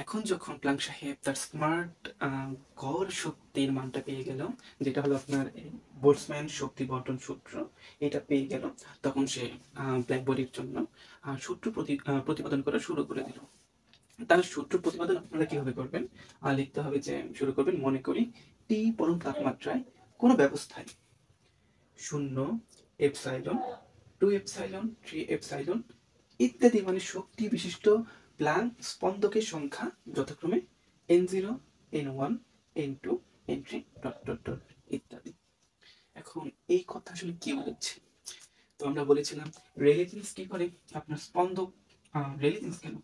এখন যখন প্লাঙ্ক সাহেব তার স্মার্ট গড় শক্তির মানটা পেয়ে গেল, যেটা হলো আপনার বোল্টজম্যান শক্তি বন্টন সূত্র, এটা পেয়ে গেল, তখন সে ব্ল্যাক বডির জন্য সূত্র প্রতিপাদন করা শুরু করে দিল। তার সূত্র প্রতিপাদন আপনারা কিভাবে করবেন? লিখতে হবে যে শুরু করবেন, মনে করি টি পরম তাপমাত্রায় কোনো ব্যবস্থায় 0, এপসাইলন, 2 এপসাইলন, 3 এপসাইলন ইত্যাদি মানে শক্তি বিশিষ্ট প্লাঙ্ক স্পন্দকের সংখ্যা যথাক্রমে n0, n1, n2, n3 dot dot dot ইত্যাদি। এখন এই কথা আসলে কি বোঝাচ্ছে? তো আমরা বলেছিলাম রেলে জিন্স কি করে আপনার স্পন্দক, রেলে জিন্স কেন,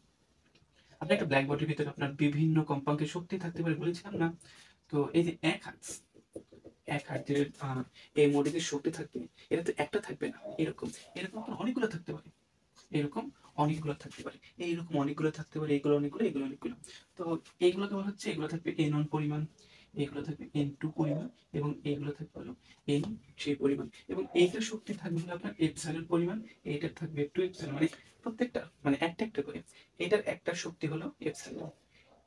আপনার একটা ব্ল্যাক বডির ভিতরে আপনার বিভিন্ন কম্পাঙ্কের শক্তি থাকতে পারে বলেছিলাম না? তো এই যে এক হার্টের এই মডিতে শক্তি থাকবে, এটা তো একটা থাকবে না, এরকম এরকম আপনার অনেকগুলো থাকতে পারে, এরকম অনেকগুলো থাকতে পারে, এইরকম অনেকগুলো থাকতে পারে, এগুলো অনেকগুলো, এগুলো অনেকগুলো। তো এইগুলোকে বলা হচ্ছে, এগুলো থাকবে n1 পরিমাণ, এগুলো থাকবে n2 পরিমাণ, এবং এইগুলো থাকবে হলো n3 পরিমাণ, এবং এইটার শক্তি থাকবে হলো আপনার এপসাইলন পরিমাণ, এইটার থাকবে 2 এপসাইলন, মানে প্রত্যেকটা মানে একটা একটা করে। এইটার একটা শক্তি হলো এপসাইলন,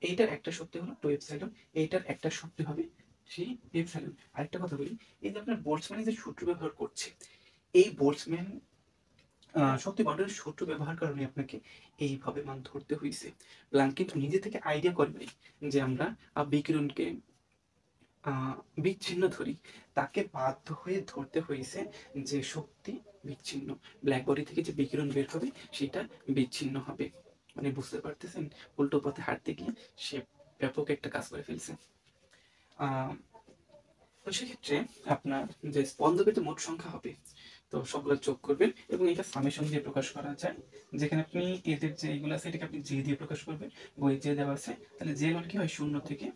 এইটার একটা শক্তি হলো 2 এপসাইলন, এইটার একটা শক্তি হবে সেই এপসাইলন। আরেকটা কথা বলি, এই যে আপনার বোল্টজম্যান যে সূত্র ব্যবহার করছে, এই বোল্টজম্যান শক্তি বন্টনের সূত্র ব্যবহার কারণে আপনাকে এইভাবে মান ধরতে হয়েছে। প্লাঙ্ক কিন্তু নিজে থেকে আইডিয়া করে নাই যে আমরা বিকিরণকে বিচ্ছিন্ন ধরি, তাকে বাধ্য হয়ে ধরতে হয়েছে যে শক্তি বিচ্ছিন্ন, ব্ল্যাক বডি থেকে যে বিকিরণ বের হবে সেটা বিচ্ছিন্ন হবে। মানে বুঝতে পারতেছেন, উল্টো পথে হাঁটতে গিয়ে সে ব্যাপক একটা কাজ করে ফেলছে। তো সেক্ষেত্রে আপনার যে স্পন্দকের যে মোট সংখ্যা হবে, তো সবগুলো যোগ করবেন এবং এটা সামেশন দিয়ে প্রকাশ করা যায়, যেখানে আপনি এদের যে এগুলো আছে এটাকে আপনি জে দিয়ে প্রকাশ করবেন, বই জে দেওয়া আছে, তাহলে জে মান কি হয় 0 থেকে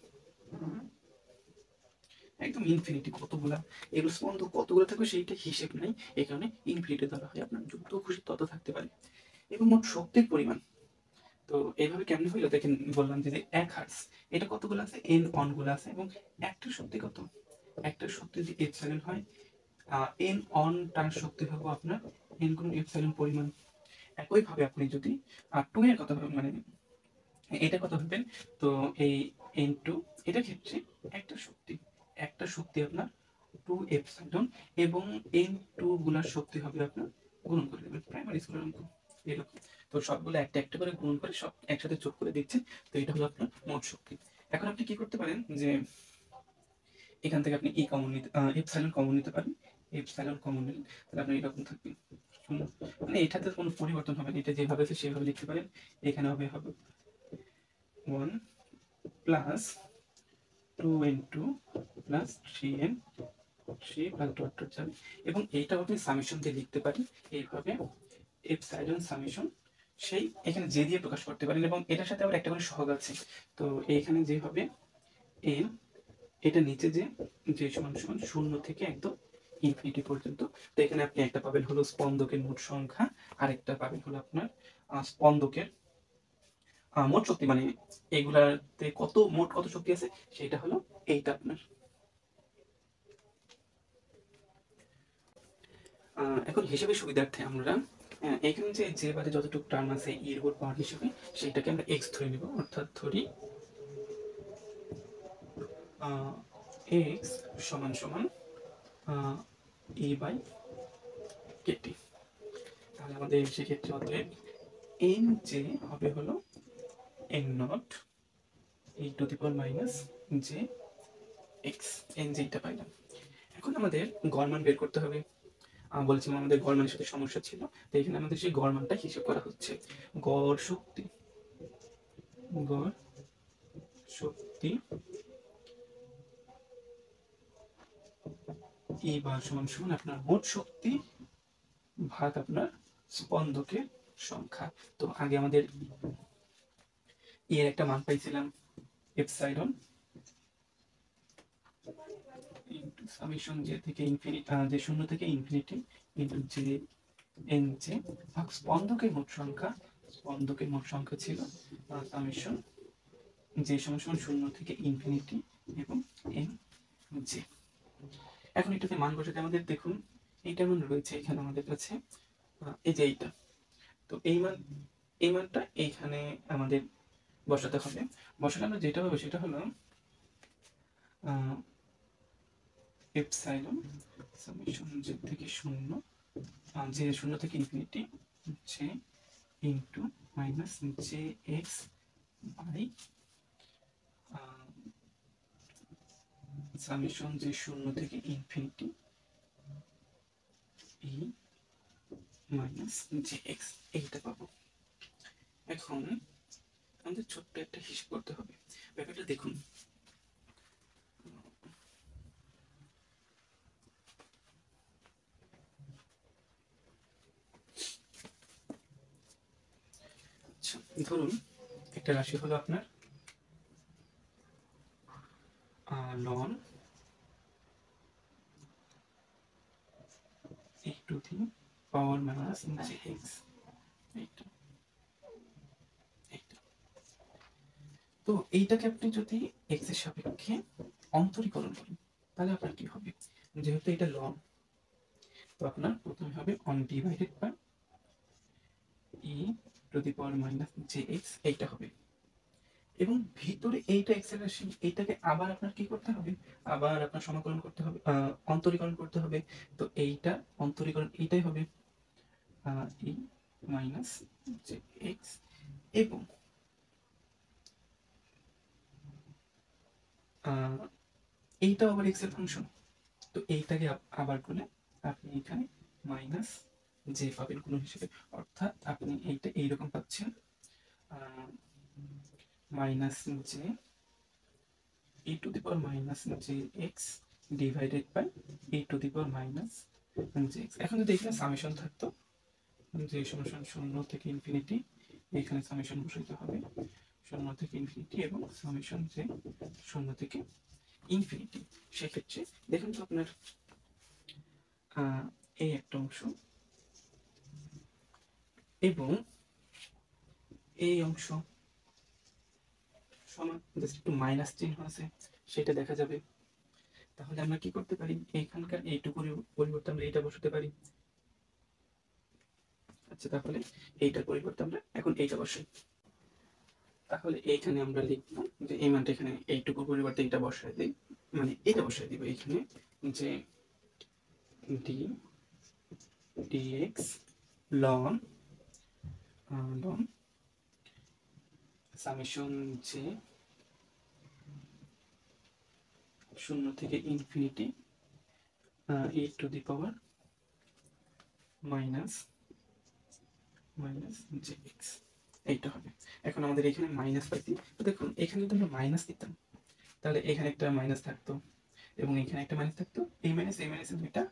একদম ইনফিনিটি, কতগুলা এগুলো স্পন্দক কতগুলো থাকবে সেইটা হিসেব নাই, এই কারণে ইনফিনিটি ধরা হয়, আপনার যত খুশি তত থাকতে পারে। এবং মোট শক্তির পরিমাণ, তো এইভাবে কেমন হইলো দেখেন, বললাম যে 1 হার্টজ, এটা কতগুলো আছে, n অন গুলো আছে, এবং একটা শক্তি কত, একটা শক্তি যদি এপসাইলন হয়, n অন টার শক্তি হবে আপনার n গুণ এপসাইলন পরিমাণ। একইভাবে আপনি যদি 2 এর কথা ভাবেন, মানে এটা কথা ভাবেন, তো এই n2 এটার ক্ষেত্রে একটা শক্তি, একটা শক্তি আপনার 2 এপসাইলন, এবং n2 গুলার শক্তি হবে আপনার, গুণন করে দেবেন প্রাইমারি স্কুলের অঙ্ক এরকম। তো সবগুলো একটা একটা করে গুণন করে সব একসাথে যোগ করে দিচ্ছেন, তো এটা হলো আপনার মোট শক্তি। এখন আপনি কি করতে পারেন যে এখান থেকে আপনি ই কমন নিতে, এপসাইলন কমন নিতে পারেন, এপসাইলন কমন নিলে তাহলে আপনার এরকম থাকবে, মানে এটাতে কোনো পরিবর্তন হবে না, এটা যেভাবে আছে সেভাবে লিখতে পারেন। এখানে হবে 1 plus 2n2 plus 3n3 plus dot dot যাবে, এবং এইটাও আপনি সামেশন দিয়ে লিখতে পারেন এইভাবে, এপসাইলন সামেশন, সেই এখানে জে দিয়ে প্রকাশ করতে পারেন, এবং এটার সাথে আবার একটা করে সহগ আছে। তো এইখানে যে হবে n, এটা নিচে যে যে সমান সমান 0 থেকে একদম ইনফিনিটি পর্যন্ত। তো এখানে আপনি একটা পাবেন হলো স্পন্দকের মোট সংখ্যা, আর একটা পাবেন হলো আপনার স্পন্দকের মোট শক্তি, মানে এগুলাতে কত মোট কত শক্তি আছে সেটা হলো এইটা আপনার। এখন হিসেবে সুবিধার্থে আমরা এখানে যে বাদে যতটুকু টার্ম আছে এর উপর পাওয়ার হিসেবে সেটাকে আমরা এক্স ধরে নিব, অর্থাৎ ধরি এক্স সমান সমান ই বাই কেটি। তাহলে আমাদের সেক্ষেত্রে অতএব এন জে হবে হলো N not E to the power minus J x, N যেটা পাইলাম। এখন আমাদের গড় মান বের করতে হবে, বলেছিলাম আমাদের গড় মানের সাথে সমস্যা ছিল, তো এখানে আমাদের সেই গড় মানটা হিসেব করা হচ্ছে। গড় শক্তি, গড় শক্তি ই বার সমান সমান আপনার মোট শক্তি ভাগ আপনার স্পন্দকের সংখ্যা। তো আগে আমাদের এর একটা মান পাইছিলাম এপসাইলন ইনটু সামেশন জে থেকে ইনফিনিটি, যে 0 থেকে infinity into J N J ভাগ স্পন্দকের মোট সংখ্যা, স্পন্দকের মোট সংখ্যা ছিল সামেশন যে সমান সমান 0 থেকে ইনফিনিটি এবং এন জে। এখন এটাতে মান বসাতে আমাদের দেখুন এইটা মান রয়েছে এখানে আমাদের কাছে, এই যে এইটা, তো এই মান এই মানটা এইখানে আমাদের বসাতে হবে। বসালে আমরা যেটা হবে সেটা হলো এপসাইলন সামেশন জে থেকে শূন্য, যে শূন্য থেকে infinity J into minus J X by summation যে শূন্য থেকে infinity E minus J X, এইটা পাবো। এখন আমাদের ছোট্ট একটা হিসাব করতে হবে। ব্যাপারটা দেখুন, আচ্ছা ধরুন একটা রাশি হলো আপনার লন এ to the power minus J X, এইটা এইটা। তো এইটাকে আপনি যদি এক্স এর সাপেক্ষে অন্তরীকরণ করেন তাহলে আপনার কি হবে? যেহেতু এটা লন, তো আপনার প্রথমে হবে অন divided by E to the power minus J X, এইটা হবে। এবং ভিতরে এইটা এক্স এর রাশি, এইটাকে আবার আপনার কি করতে হবে? আবার আপনার সমাকলন করতে হবে, অন্তরীকরণ করতে হবে। তো এইটা অন্তরীকরণ এইটাই হবে ই মাইনাস জে এক্স, এবং এইটাও আবার এক্স এর ফাংশন। তো এইটাকে আবার করলে আপনি এখানে মাইনাস জে পাবেন গুণ হিসেবে। অর্থাৎ আপনি এইটা এইরকম পাচ্ছেন minus J e to the power minus jx divided by e to the power minus jx। এখন যদি এখানে সামেশন থাকতো, যে সামেশন শূন্য থেকে ইনফিনিটি, এখানে সামেশন বসাইতে হবে শূন্য থেকে ইনফিনিটি এবং সামেশন যে শূন্য থেকে ইনফিনিটি। সেক্ষেত্রে দেখুন তো আপনার এই একটা অংশ এবং এই অংশ সমান, জাস্ট একটু মাইনাস চিহ্ন আছে সেটা দেখা যাবে। তাহলে আমরা কি করতে পারি? এখানকার এইটুকুর পরিবর্তে আমরা এইটা বসাতে পারি। আচ্ছা তাহলে এইটার পরিবর্তে আমরা এখন এইটা বসাই। তাহলে এইখানে আমরা লিখবো যে এই মানটা এখানে এইটুকুর পরিবর্তে এইটা বসাই দিই, মানে এটা বসাই দিব এখানে, যে ডি ডিএক্স লন লন সামেশন যে শূন্য থেকে infinity e to the power minus minus J X, এইটা হবে। এখন আমাদের এখানে মাইনাস পাইছি, তো দেখুন এখানে যদি আমরা মাইনাস দিতাম তাহলে এখানে একটা মাইনাস থাকতো এবং এখানে একটা মাইনাস থাকতো, এই মাইনাস এই মাইনাসের দুইটা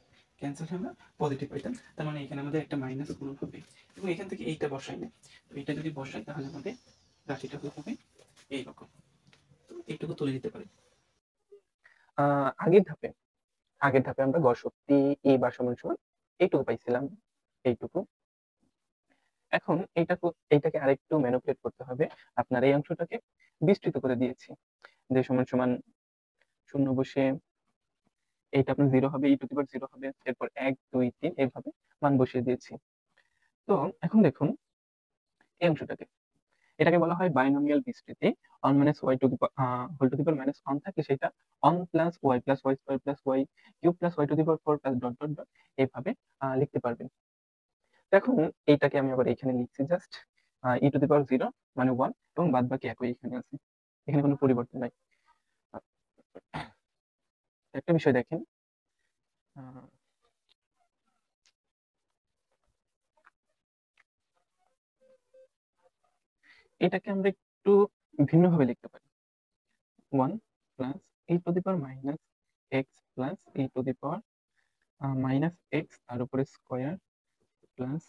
ক্যান্সেল হয়ে আমরা পজিটিভ পাইতাম। তার মানে এখানে আমাদের একটা মাইনাস গুণ হবে এবং এখান থেকে এইটা বসাই না, তো এটা যদি বসাই তাহলে আমাদের রাশিটা হবে এইরকম। তো এইটুকু তুলে দিতে পারি। আগের ধাপে আগের ধাপে আমরা গড় শক্তি ই বার সমান সমান এইটুকু পাইছিলাম, এইটুকু। এখন এইটাকে আরেকটু ম্যানিপুলেট করতে হবে। আপনার এই অংশটাকে বিস্তৃত করে দিয়েছি, যে সমান সমান শূন্য বসে এইটা আপনার জিরো হবে, ই টু দি পাওয়ার জিরো হবে, এরপর 1 2 3 এইভাবে মান বসিয়ে দিয়েছি। তো এখন দেখুন এই অংশটাকে, এটাকে বলা হয় বাইনোমিয়াল বিস্তৃতি। অন minus Y to the whole to the power minus অন থাকে, সেটা অন plus Y square plus Y cube plus Y to the power 4 plus dot dot dot এইভাবে লিখতে পারবেন। দেখুন এইটাকে আমি আবার এখানে লিখছি just E to the power zero মানে ওয়ান, এবং বাদ বাকি একই এখানে আছে, এখানে কোনো পরিবর্তন নাই। একটা বিষয় দেখেন, আহ, এটাকে আমরা একটু ভিন্নভাবে লিখতে পারি। One plus E to the power minus x plus E to the power minus x তার উপরে square plus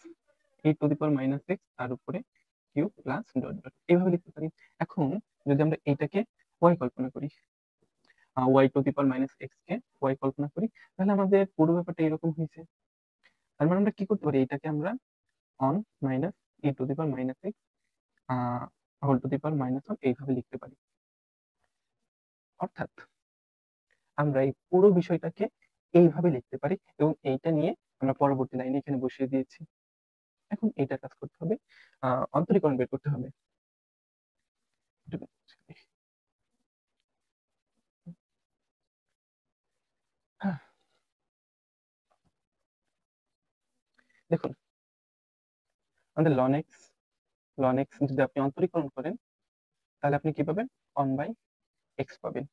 E to the power minus x তার উপরে কিউব প্লাস ডট ডট এইভাবে লিখতে পারি। এখন যদি আমরা এইটাকে ওয়াই কল্পনা করি, y to the power minus x কে ওয়াই কল্পনা করি, তাহলে আমাদের পুরো ব্যাপারটা এরকম হয়েছে। তার মানে আমরা কি করতে পারি, এটাকে আমরা অন minus E to the power minus X whole to the power minus one এইভাবে লিখতে পারি। অর্থাৎ আমরা এই পুরো বিষয়টাকে এইভাবে লিখতে পারি এবং এইটা নিয়ে আমরা পরবর্তী লাইনে এখানে বসিয়ে দিয়েছি। এখন এইটার কাজ করতে হবে, অন্তরীকরণ বের করতে হবে। দেখুন, আমাদের লন এক্স যদি আপনি অন্তরীকরণ করেন তাহলে আপনি কি পাবেন, 1/x পাবেন।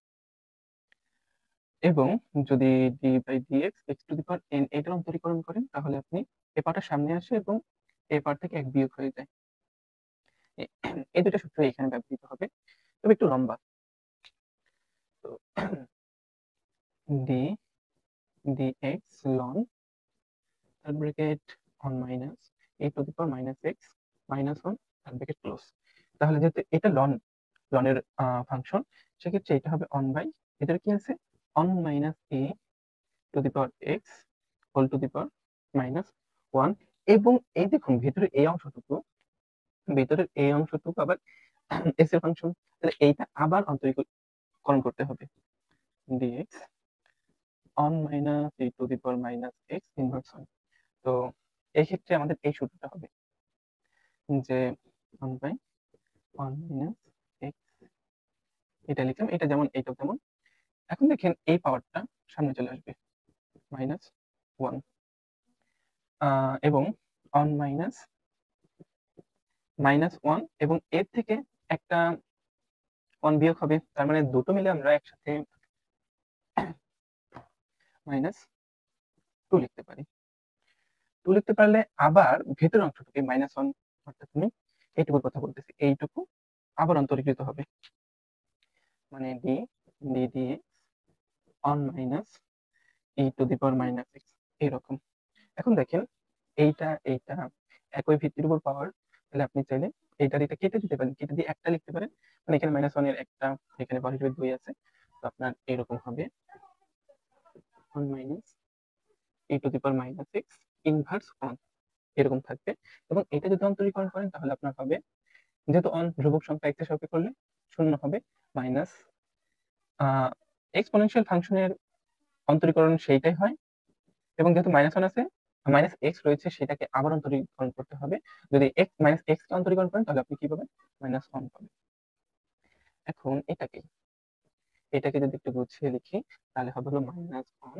এবং যদি d/dx x⁴n এটার অন্তরীকরণ করেন তাহলে আপনি এই পার্টটা সামনে আসে এবং এই পার্ট থেকে 1 বিয়োগ হয়ে যায়। এই দুটো সূত্র এখানে ব্যবহৃত হবে, তবে একটু লম্বা। তো d dx ln তার ব্র্যাকেট 1 মাইনাস a⁻x -1 তার ব্র্যাকেট ক্লোজ। তাহলে যেহেতু এটা লনের ফাংশন, সেক্ষেত্রে এটা হবে 1 বাই, এটার কি আছে 1 minus a⁻x whole to the power -1। এবং এই দেখুন ভেতরের এই অংশটুকু আবার এস এর ফাংশন, তাহলে এইটা আবার অন্তরীকরণ করতে হবে, dx 1 মাইনাস a⁻x ইনভার্স 1। তো এই ক্ষেত্রে আমাদের এই সূত্রটা হবে যে 1 বাই 1 মাইনাস x, এটা লিখলাম, এটা যেমন এইটাও তেমন। এখন দেখেন এই পাওয়ারটা সামনে চলে আসবে -1, এবং 1 মাইনাস -1 এবং এর থেকে একটা 1 বিয়োগ হবে, তার মানে দুটো মিলে আমরা একসাথে -2 লিখতে পারি। 2 লিখতে পারলে আবার ভেতরের অংশটুকু -1, অর্থাৎ আমি এইটুকুর কথা বলতেছি, এইটুকু আবার অন্তরীকৃত হবে, মানে d dx 1 মাইনাস e⁻x এরকম। এখন দেখেন এইটা একই ভিত্তির উপর পাওয়ার, তাহলে আপনি চাইলে এইটার এটা কেটে দিতে পারেন, কেটে দিয়ে একটা লিখতে পারেন, মানে এখানে -1 এর একটা, এখানে পাওয়ার হিসেবে 2 আছে, তো আপনার এরকম হবে 1 মাইনাস e⁻x ইনভার্স 1 এরকম থাকবে। এবং এটা যদি অন্তরীকরণ করেন তাহলে আপনার হবে, যেহেতু অন ধ্রুবক সংখ্যা x এর সাপেক্ষে করলে 0 হবে, মাইনাস এক্সপোনেনশিয়াল ফাংশনের অন্তরীকরণ সেইটাই হয়, এবং যেহেতু -1 আছে, -x রয়েছে, সেটাকে আবার অন্তরীকরণ করতে হবে। যদি x কে অন্তরীকরণ করেন তাহলে আপনি কি পাবেন, -1 পাবেন। এখন এটাকে যদি একটু গুছিয়ে লিখি তাহলে হবে হলো -1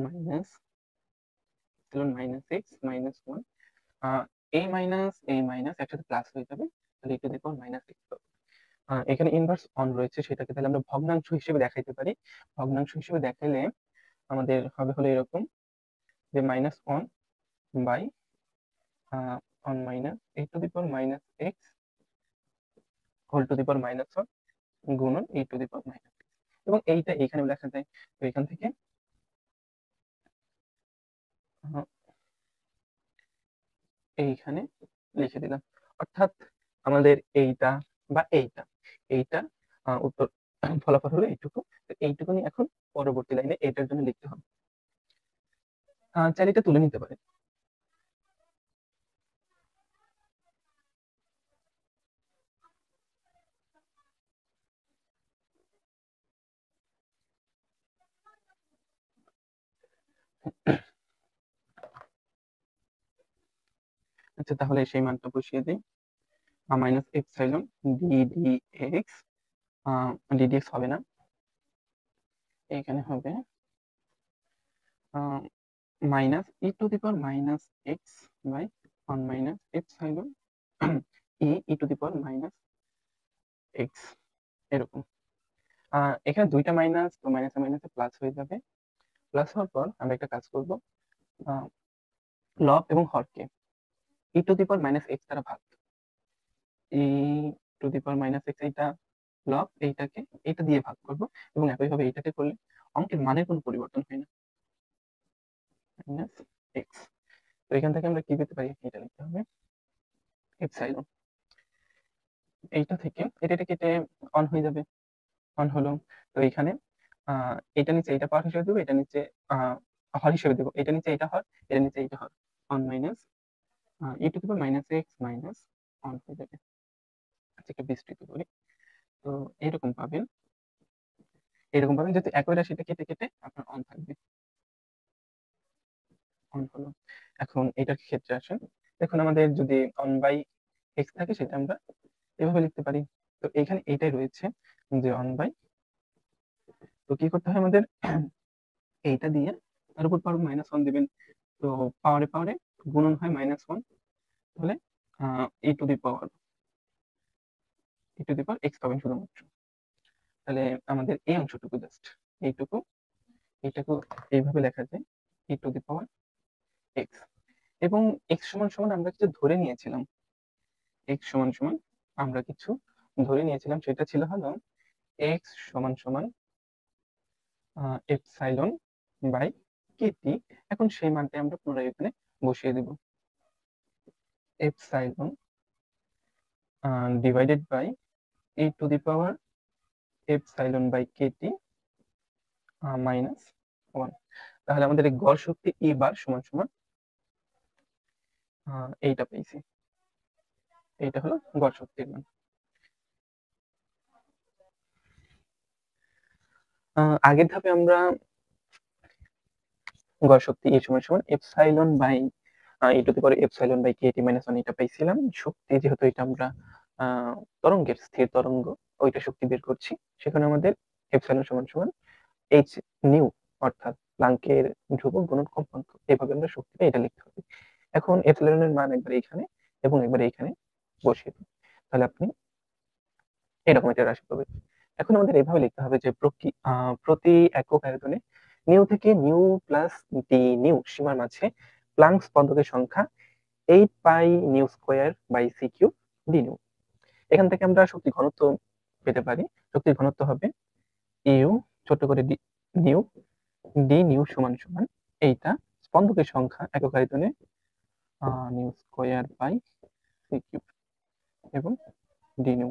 মাইনাস x -1, এই মাইনাস একসাথে প্লাস হয়ে যাবে, তাহলে e⁻x পাবো। এখানে ইনভার্স 1 রয়েছে, সেটাকে তাহলে আমরা ভগ্নাংশ হিসেবে দেখাইতে পারি। ভগ্নাংশ হিসেবে দেখাইলে আমাদের হবে হলো এরকম, যে -1 by 1 minus e⁻x whole to the power -1 গুণন e⁻x, এবং এইটা এখানে লেখা যায়। তো এখান থেকে এইখানে লিখে দিলাম, অর্থাৎ আমাদের এইটা বা এইটা উত্তর ফলাফল হলো এইটুকু। তো এইটুকুনি এখন পরবর্তী লাইনে এটার জন্য লিখতে হবে, চাইলে এটা তুলে নিতে পারেন। আচ্ছা, তাহলে সেই মানটা বসিয়ে দিই, মাইনাস এপসাইলন ডিডিএক্স, ডিডিএক্স হবে না, এখানে হবে minus e⁻x by 1 minus epsilon e⁻x এরকম। এখানে দুইটা মাইনাস, তো মাইনাসে মাইনাসে প্লাস হয়ে যাবে। প্লাস হওয়ার পর আমরা একটা কাজ করব, লব এবং হরকে e⁻x দ্বারা ভাগ, e⁻x এইটা লব, এইটাকে এটা দিয়ে ভাগ করব, এবং একইভাবে এইটাকে করলে অঙ্কের মানের কোনো পরিবর্তন হয় না, মাইনাস এক্স। তো এখান থেকে আমরা কি পেতে পারি, এটা লিখতে হবে এপসাইলন, এইটা থেকে এটা কেটে অন হয়ে যাবে, অন হলো। তো এইখানে এটা নিচে এটা পাওয়ার হিসেবে দেবো, এটা নিচে হর হিসেবে দেবো, এটা নিচে এটা হর, এটা নিচে এটা হর, 1 মাইনাস e⁻x মাইনাস 1 হয়ে যাবে। আচ্ছা, একটা বিস্তৃত করি, তো এরকম পাবেন, যেহেতু একই রাশিটা কেটে কেটে আপনার অন থাকবে। অন হলো। এখন এটার ক্ষেত্রে আসেন, দেখুন আমাদের যদি অন বাই এক্স থাকে সেটা আমরা এভাবে লিখতে পারি। তো এখানে এটাই রয়েছে যে অন বাই, তো কি করতে হয় আমাদের, এইটা দিয়ে তার উপর পাওয়ার -1 দিবেন। তো পাওয়ারে পাওয়ারে গুণন হয় -1, তাহলে ই টু দি পাওয়ার এক্স পাবেন শুধুমাত্র। তাহলে আমাদের এই অংশটুকু জাস্ট এইটুকু, এইটাকে এইভাবে লেখা যায় ই টু দি পাওয়ার এক্স। এবং এক্স সমান সমান আমরা কিছু ধরে নিয়েছিলাম, এক্স সমান সমান আমরা কিছু ধরে নিয়েছিলাম, সেটা ছিল হলো এক্স সমান সমান এপসাইলন বাই কেটি। এখন সেই মানটা আমরা পুনরায় এখানে বসিয়ে দেব, epsilon divided by E to the power epsilon by Katie -1। তাহলে আমাদের এই গড় শক্তি ই বার সমান সমান এইটা পেয়েছি, এইটা হলো গড় শক্তির মান। আগের ধাপে আমরা গড় শক্তি ই সমান সমান epsilon by E to the power epsilon by Katie -1 এটা পাইছিলাম। শক্তি যেহেতু এটা আমরা তরঙ্গের স্থির তরঙ্গ, ওইটা শক্তি বের করছি, সেখানে আমাদের এপসাইলন সমান সমান এইচ নিউ, অর্থাৎ প্লাঙ্কের ধ্রুবক গুণন কম্পাঙ্ক, এভাবে আমরা শক্তিটা এটা লিখতে হবে। এখন এপসাইলনের মান একবার এইখানে এবং একবার এইখানে বসিয়ে দিন, তাহলে আপনি এরকম একটা রাশি পাবেন। এখন আমাদের এইভাবে লিখতে হবে যে প্রতি একক আয়তনে নিউ থেকে নিউ প্লাস ডি নিউ সীমার মাঝে প্লাঙ্ক স্পন্দকের সংখ্যা 8 pi nu square by C cube d nu. এখান থেকে আমরা শক্তি ঘনত্ব পেতে পারি। শক্তির ঘনত্ব হবে ইউ ছোট করে নিউ ডি নিউ সমান সমান এইটা স্পন্দকের সংখ্যা একক আয়তনে nu square by C cube এবং ডি নিউ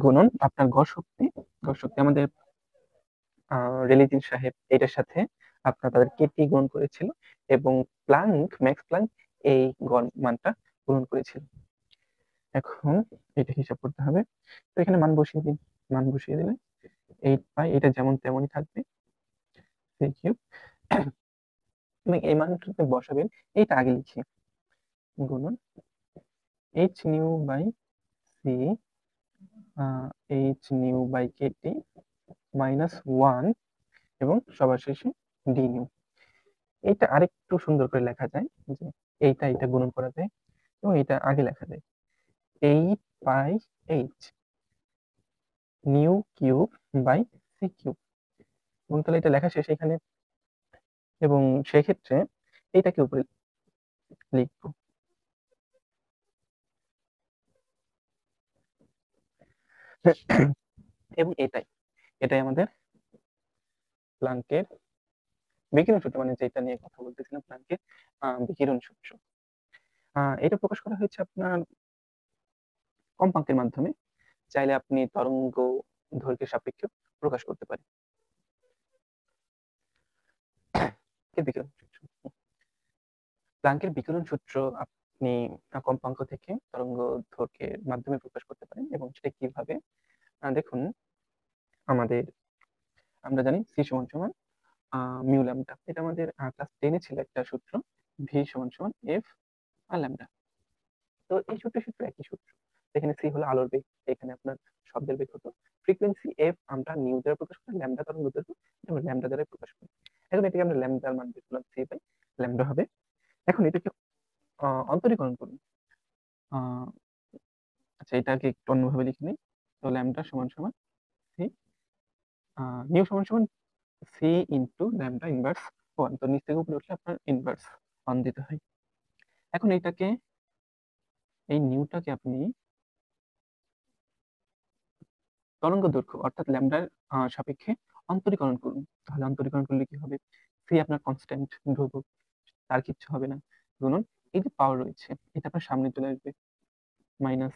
গুণন আপনার গড় শক্তি আমাদের রেলিজিন সাহেব এটার সাথে আপনার তাদের কেটি গুণ করেছিল এবং ম্যাক্স প্লাঙ্ক এই গড় মানটা গ্রহণ করেছিল। এখন এটা হিসাব করতে হবে, তো এখানে মান বসিয়ে দিন, মান বসিয়ে দিলে 8 পাই, এটা যেমন তেমনই থাকবে সি কিউব, এবং এই মানটাতে বসাবেন, এইটা আগে লিখি, গুণন H nu by C H nu by Katie -1 এবং সবার শেষে ডি নিউ। এটা আরেকটু সুন্দর করে লেখা যায় যে এইটা গুণন করা যায় এবং এটা আগে লেখা যায় 8 pi h nu cube by C cube, এবং তাহলে এটা লেখা শেষ এখানে, এবং সেক্ষেত্রে এইটাকে উপরে লিখবো। এবং এটাই আমাদের প্লাঙ্কের বিকিরণ সূত্র, মানে যেটা নিয়ে কথা বলতেছিলাম, প্লাঙ্কের বিকিরণ সূত্র। এটা প্রকাশ করা হয়েছে আপনার কম্পাঙ্কের মাধ্যমে, চাইলে আপনি তরঙ্গ দৈর্ঘ্যের সাপেক্ষে প্রকাশ করতে পারেন। বিকিরণ সূত্র, প্লাঙ্কের বিকিরণ সূত্র আপনি কম্পাঙ্ক থেকে তরঙ্গ দৈর্ঘ্যের মাধ্যমে প্রকাশ করতে পারেন, এবং সেটা কিভাবে দেখুন, আমরা জানি সি সমান সমান মিউ ল্যাম্ডা, এটা আমাদের ক্লাস 10-এ ছিল একটা সূত্র, ভি সমান সমান এফ আর ল্যাম্ডা। তো এই সূত্র একই সূত্র, এখানে সি হলো আলোর বেগ, এখানে আপনার শব্দের বেগ হতো, ফ্রিকোয়েন্সি এফ আমরা নিউ দ্বারা প্রকাশ করি, ল্যাম্ডা তরঙ্গ দৈর্ঘ্য এটা আমরা ল্যাম্ডা দ্বারা প্রকাশ করি। এখন এটাকে আমরা ল্যাম্ডার মান বের করলাম, সি বাই ল্যাম্ডা হবে। এখন এটাকে অন্তরীকরণ করুন, আচ্ছা এটাকে একটু অন্যভাবে লিখে নিই। তো ল্যাম্ডা সমান সমান সি, নিউ সমান সমান সি ইন্টু ল্যাম্ডা ইনভার্স 1, তো নিচ থেকে উপরে উঠলে আপনার ইনভার্স 1 দিতে হয়। এখন এই নিউটাকে আপনি তরঙ্গ দৈর্ঘ্য অর্থাৎ ল্যাম্ডার সাপেক্ষে অন্তরীকরণ করুন, তাহলে অন্তরীকরণ করলে কি হবে, সি আপনার কনস্ট্যান্ট ধ্রুবক, তার কিচ্ছু হবে না, গুণন এই যে পাওয়ার রয়েছে এটা আপনার সামনে চলে আসবে মাইনাস,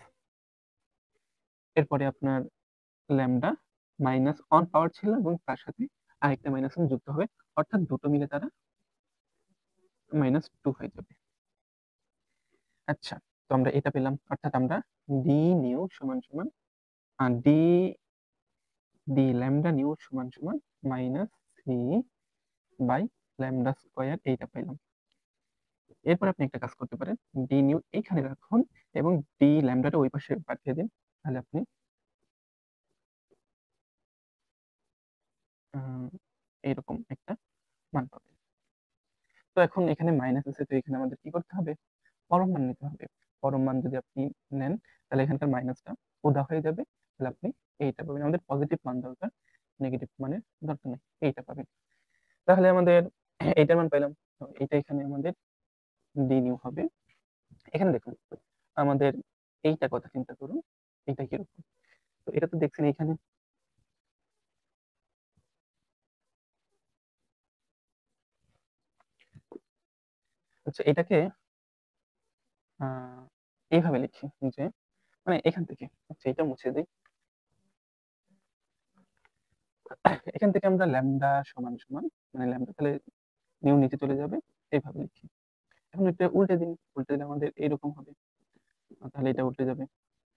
এরপরে আপনার ল্যাম্ডা -1 পাওয়ার ছিল এবং তার সাথে আরেকটা -1 যুক্ত হবে, অর্থাৎ দুটো মিলে তারা -2 হয়ে যাবে। আচ্ছা, তো আমরা এটা পেলাম, অর্থাৎ আমরা ডি নিউ সমান সমান ডি ডি ল্যাম্ডা নিউ সমান সমান -c বাই ল্যামডা স্কয়ার এইটা পাইলাম। এরপর আপনি একটা কাজ করতে পারেন, ডি নিউ এইখানে রাখুন এবং ডি ল্যামডাটা ওই পাশে পাঠিয়ে দিন, তাহলে আপনি এইরকম একটা মান পাবেন। তো এখন এখানে মাইনাস আছে, তো এখানে আমাদের কি করতে হবে, পরম মান নিতে হবে। পরম মান যদি আপনি নেন তাহলে এখানকার মাইনাসটা উদা হয়ে যাবে, তাহলে আপনি এইটা পাবেন। আমাদের পজিটিভ মান দরকার, নেগেটিভ মানের দরকার নেই, এইটা পাবেন। তাহলে আমাদের এইটার মান পাইলাম, তো এইটা এখানে আমাদের ডি নিউ হবে। এখানে দেখুন আমাদের এইটা কথা চিন্তা করুন, এইটা কিরকম। তো এটা তো দেখছেন এখানে, আচ্ছা এটাকে আহ এইভাবে লিখি যে মানে এখান থেকে, আচ্ছা এটা মুছে দিই। এখান থেকে আমরা ল্যামডা সমান সমান মানে ল্যামডা তাহলে নিউ নিচে চলে যাবে, এইভাবে লিখি। এখন এটা উল্টে দিন, উল্টে দিলে আমাদের এইরকম হবে, তাহলে এটা উল্টে যাবে।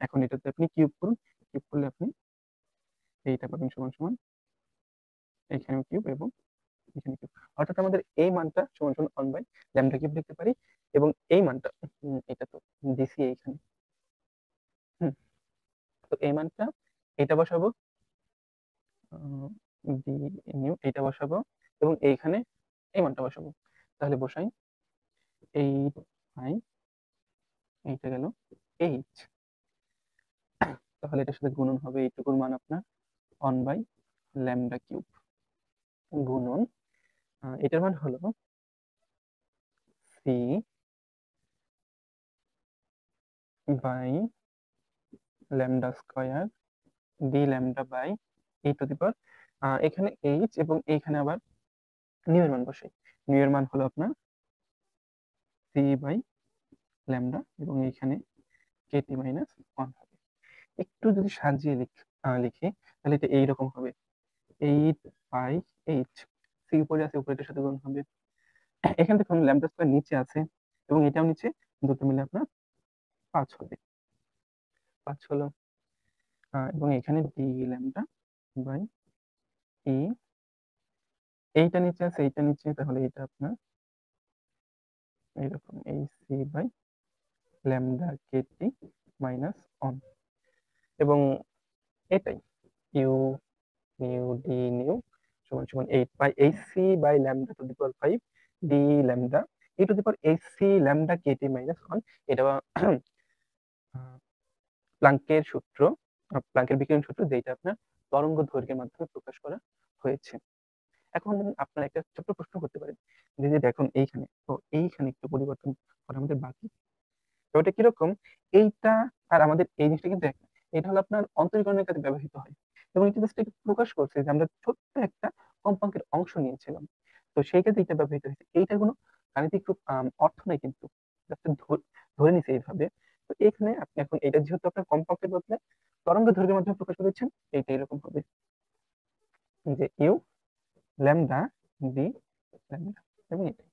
এখন এটাতে আপনি কিউব করুন, কিউব করলে আপনি এইটা পাবেন সমান সমান এখানেও কিউব এবং এখানে কিউব, অর্থাৎ আমাদের এই মানটা সমান সমান 1/λ কিউব লিখতে পারি। এবং এই মানটা এটা তো দিছি এইখানে, হুম, তো এই মানটা এটা বসাবো, ডি নিউ এটা বসাবো এবং এইখানে এই মানটা বসাবো। তাহলে বসাই 8 এইটা গেল এইচ, তাহলে এটার সাথে গুণন হবে এইটুকুর মান আপনার 1/λ কিউব গুণন এটার মান হলো C by lambda square D lambda by এই টু দি পাওয়ার এখানে এইচ এবং এইখানে আবার নিউ এর মান বসাই। নিউ এর মান হলো আপনার সি বাই ল্যামডা এবং এইখানে কেটি মাইনাস ওয়ান হবে। একটু যদি সাজিয়ে লিখি তাহলে এটা এইরকম হবে, 8/h, সি উপরে আছে উপরে এটার সাথে গুণ হবে। এখানে দেখুন ল্যামডা স্কয়ার নিচে আছে এবং এটাও নিচে, দুটো মিলে আপনার 5 হবে, 5 হলো। এবং এখানে ডি ল্যামডা বাই ই, এইটা নিচে আছে এইটা নিচে, তাহলে এটা আপনার এইরকম এই c by lambda kT minus one. এবং এটাই ইউ নিউ ডি নিউ সমান সমান 8/8c/λ to the power 5 d lambda e to the power 8c λ kT minus 1। এটা প্লাঙ্কের সূত্র, প্লাঙ্কের বিকিরণ সূত্র, যেটা আপনার তরঙ্গ দৈর্ঘ্যের মাধ্যমে প্রকাশ করা হয়েছে। এখন আপনার একটা ছোট্ট প্রশ্ন করতে পারেন যে যে দেখুন এইখানে তো এইখানে একটু পরিবর্তন করা আমাদের বাকি, তো ওটা কিরকম, এইটা আর আমাদের এই জিনিসটা কিন্তু এক না। এটা হলো আপনার অন্তরীকরণের কাজে ব্যবহৃত হয় এবং এটা জাস্ট একটু প্রকাশ করছে যে আমরা ছোট্ট একটা কম্পাঙ্কের অংশ নিয়েছিলাম, তো সেই ক্ষেত্রে এটা ব্যবহৃত হয়েছে। এইটার কোনো গাণিতিক রূপ অর্থ নাই, কিন্তু just ধরে নিছে এইভাবে। তো এখানে আপনি এখন এটা যেহেতু আপনার কম্পাঙ্কের বদলে তরঙ্গ দৈর্ঘ্যের মাধ্যমে প্রকাশ করেছেন, এইটা এরকম হবে যে ইউ ল্যামডা ডি ল্যামডা এবং এটা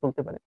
বলতে পারেন।